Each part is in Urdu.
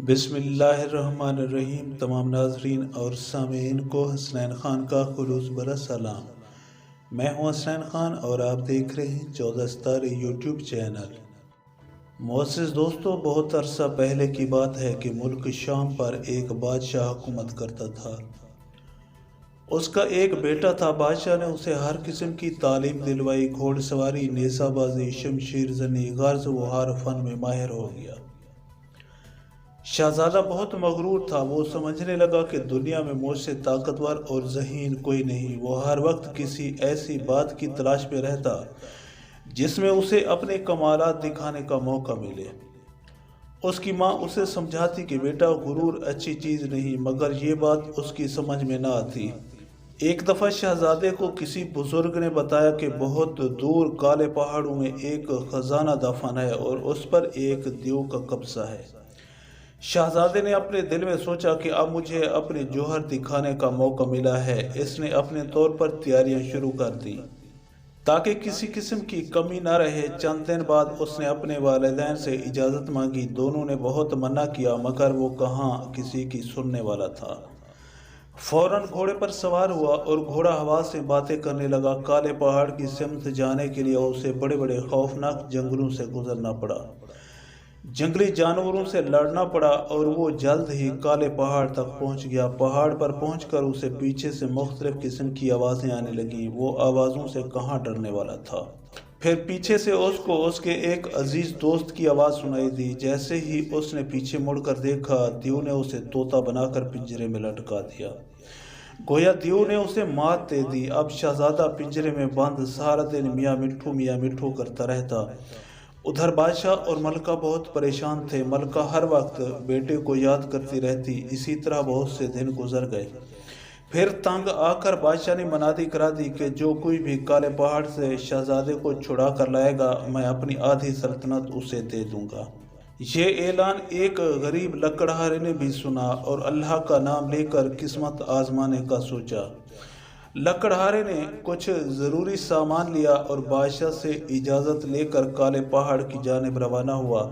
بسم اللہ الرحمن الرحیم۔ تمام ناظرین اور سامعین کو حسنین خان کا خلوص بھرا سلام۔ میں ہوں حسنین خان اور آپ دیکھ رہے ہیں 14 ستارے یوٹیوب چینل۔ معزز دوستو، بہت عرصہ پہلے کی بات ہے کہ ملک شام پر ایک بادشاہ حکومت کرتا تھا۔ اس کا ایک بیٹا تھا۔ بادشاہ نے اسے ہر قسم کی تعلیم دلوائی، گھوڑ سواری، نیزہ بازی، شمشیر زنی، غرض و ہر فن میں ماہر ہو گیا۔ شہزادہ بہت مغرور تھا۔ وہ سمجھنے لگا کہ دنیا میں مجھ سے طاقتور اور ذہین کوئی نہیں۔ وہ ہر وقت کسی ایسی بات کی تلاش میں رہتا جس میں اسے اپنے کمالات دکھانے کا موقع ملے۔ اس کی ماں اسے سمجھاتی کہ بیٹا، غرور اچھی چیز نہیں، مگر یہ بات اس کی سمجھ میں نہ آتی۔ ایک دفعہ شہزادے کو کسی بزرگ نے بتایا کہ بہت دور کالے پہاڑوں میں ایک خزانہ دفن ہے اور اس پر ایک دیو کا قبضہ ہے۔ شہزادے نے اپنے دل میں سوچا کہ اب مجھے اپنے جوہر دکھانے کا موقع ملا ہے۔ اس نے اپنے طور پر تیاریاں شروع کر دیں تاکہ کسی قسم کی کمی نہ رہے۔ چند دن بعد اس نے اپنے والدین سے اجازت مانگی۔ دونوں نے بہت منع کیا مگر وہ کہاں کسی کی سننے والا تھا۔ فوراً گھوڑے پر سوار ہوا اور گھوڑا ہوا سے باتیں کرنے لگا۔ کالے پہاڑ کی سمت جانے کے لیے اسے بڑے بڑے خوفناک جنگلوں سے گزرنا پڑا، جنگلی جانوروں سے لڑنا پڑا اور وہ جلد ہی کالے پہاڑ تک پہنچ گیا۔ پہاڑ پر پہنچ کر اسے پیچھے سے مختلف قسم کی آوازیں آنے لگیں۔ وہ آوازوں سے کہاں ڈرنے والا تھا۔ پھر پیچھے سے اس کو اس کے ایک عزیز دوست کی آواز سنائی دی۔ جیسے ہی اس نے پیچھے مڑ کر دیکھا، دیو نے اسے طوطا بنا کر پنجرے میں لٹکا دیا۔ گویا دیو نے اسے مات دے دی۔ اب شہزادہ پنجرے میں بند سارا دن میاں مٹھو کرتا رہتا۔ ادھر بادشاہ اور ملکہ بہت پریشان تھے۔ ملکہ ہر وقت بیٹے کو یاد کرتی رہتی۔ اسی طرح بہت سے دن گزر گئے۔ پھر تنگ آ کر بادشاہ نے منادی کرا دی کہ جو کوئی بھی کالے پہاڑ سے شہزادے کو چھڑا کر لائے گا، میں اپنی آدھی سلطنت اسے دے دوں گا۔ یہ اعلان ایک غریب لکڑہارے نے بھی سنا اور اللہ کا نام لے کر قسمت آزمانے کا سوچا۔ لکڑہارے نے کچھ ضروری سامان لیا اور بادشاہ سے اجازت لے کر کالے پہاڑ کی جانب روانہ ہوا۔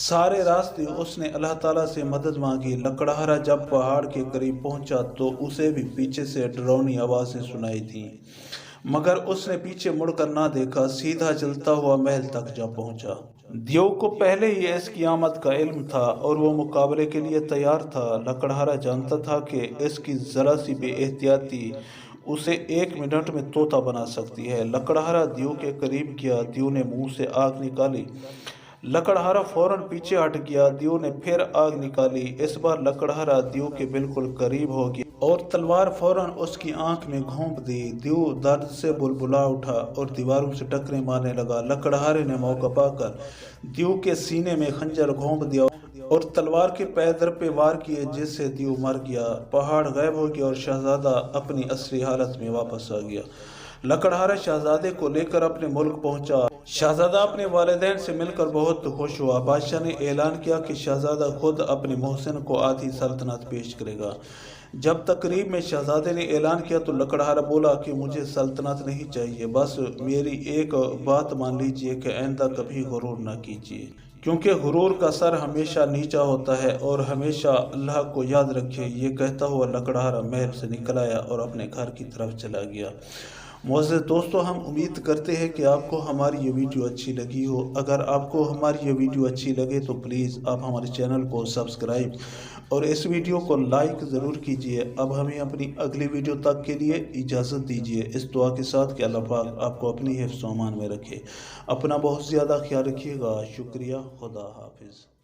سارے راستے اس نے اللہ تعالیٰ سے مدد مانگی۔ لکڑہارا جب پہاڑ کے قریب پہنچا تو اسے بھی پیچھے سے ڈراؤنی آوازیں سنائی دیں، مگر اس نے پیچھے مڑ کر نہ دیکھا، سیدھا چلتا ہوا محل تک جا پہنچا۔ دیو کو پہلے ہی اس کی آمد کا علم تھا اور وہ مقابلے کے لیے تیار تھا۔ لکڑہارا جانتا تھا کہ اس کی ذرا سی بے احتیاطی اسے 1 منٹ میں طوطا بنا سکتی ہے۔ لکڑہارا دیو کے قریب گیا۔ دیو نے منہ سے آگ نکالی۔ لکڑہارا فوراً پیچھے ہٹ گیا۔ دیو نے پھر آگ نکالی۔ اس بار لکڑہارا دیو کے بالکل قریب ہو گیا اور تلوار فوراً اس کی آنکھ میں گھونپ دی۔ دیو درد سے بلبلا اٹھا اور دیواروں سے ٹکریں مارنے لگا۔ لکڑہارے نے موقع پا کر دیو کے سینے میں خنجر گھونپ دیا اور تلوار کے پیدر پہ وار کیے، جس سے دیو مر گیا۔ پہاڑ غائب ہو گیا اور شہزادہ اپنی اصلی حالت میں واپس آ گیا۔ لکڑہارا شہزادے کو لے کر اپنے ملک پہنچا۔ شہزادہ اپنے والدین سے مل کر بہت خوش ہوا۔ بادشاہ نے اعلان کیا کہ شہزادہ خود اپنے محسن کو آدھی سلطنت پیش کرے گا۔ جب تقریب میں شہزادے نے اعلان کیا تو لکڑہارا بولا کہ مجھے سلطنت نہیں چاہیے، بس میری ایک بات مان لیجیے کہ آئندہ کبھی غرور نہ کیجیے، کیونکہ غرور کا سر ہمیشہ نیچا ہوتا ہے، اور ہمیشہ اللہ کو یاد رکھے۔ یہ کہتا ہوا لکڑہارا محل سے نکل آیا اور اپنے گھر کی طرف چلا گیا۔ معزز دوستو، ہم امید کرتے ہیں کہ آپ کو ہماری یہ ویڈیو اچھی لگی ہو۔ اگر آپ کو ہماری یہ ویڈیو اچھی لگے تو پلیز آپ ہمارے چینل کو سبسکرائب اور اس ویڈیو کو لائک ضرور کیجیے۔ اب ہمیں اپنی اگلی ویڈیو تک کے لیے اجازت دیجیے، اس دعا کے ساتھ کہ اللہ پاک آپ کو اپنی حفظ و امان میں رکھے۔ اپنا بہت زیادہ خیال رکھیے گا۔ شکریہ۔ خدا حافظ۔